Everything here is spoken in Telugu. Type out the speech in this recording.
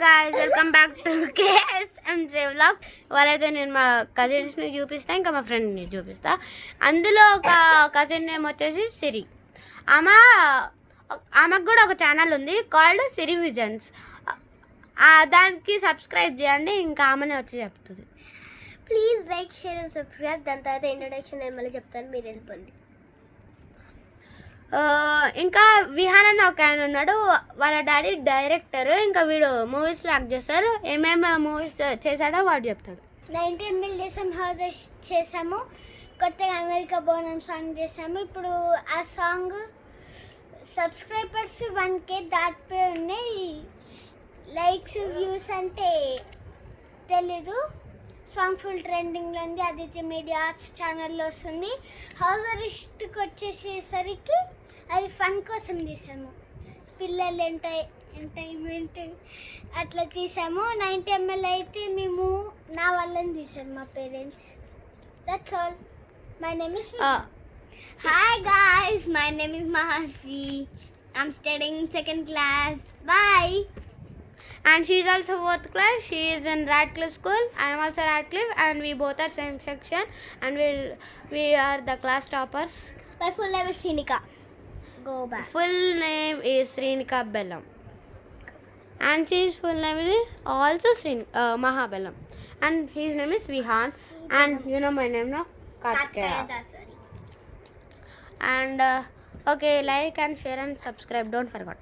guys, welcome back to KSMJ vlog. వాళ్ళైతే నేను మా కజిన్స్ని చూపిస్తా, ఇంకా మా ఫ్రెండ్ని చూపిస్తా. అందులో ఒక కజిన్ నేమ్ వచ్చేసి సిరి. ఆమెకు కూడా ఒక ఛానల్ ఉంది కాల్డ్ సిరి విజన్స్. దానికి సబ్స్క్రైబ్ చేయండి, ఇంకా ఆమెనే వచ్చి చెప్తుంది. Please like share and subscribe. దాని తర్వాత ఇంట్రొడక్షన్ ఏమని చెప్తాను, మీరు వెళ్ళిపోండి. ఇంకా విహాన్ అని ఒక ఆయన ఉన్నాడు, వాళ్ళ డాడీ డైరెక్టర్. ఇంకా వీడు మూవీస్లో యాక్ట్ చేస్తారు. ఏమేమి మూవీస్ చేశాడో వాడు చెప్తాడు. 19 mil చేసాము, కొత్తగా అమెరికా బోనం సాంగ్ చేసాము. ఇప్పుడు ఆ సాంగ్ సబ్స్క్రైబర్స్ 1K దాటిపోయి ఉన్నాయి. లైక్స్ వ్యూస్ అంటే తెలీదు. సాంగ్ ఫుల్ ట్రెండింగ్లో ఉంది. ఆదిత్య మీడియా ఆర్ట్స్ ఛానల్లో వస్తుంది. హౌస్ అరెస్ట్కి వచ్చేసేసరికి అది ఫన్ కోసం తీసాము, పిల్లలు ఎంటర్టైన్మెంట్ అట్లా తీసాము. 90 ml అయితే మేము నా వాళ్ళని తీసాము, మా parents. That's all. My name is hi guys, my name is Mahasri. I'm studying 2nd class. Bye. And she is also 4th class. She is in Radcliffe School. I am also Radcliffe, and we both are same section, and we are the class toppers. My full name is Srinika. Go back. Full name is Srinika Bellam, and she's full name is also Mahabellam, and his name is Vihan, and you know my name now, Kartikeya. And okay, like and share and subscribe, don't forget.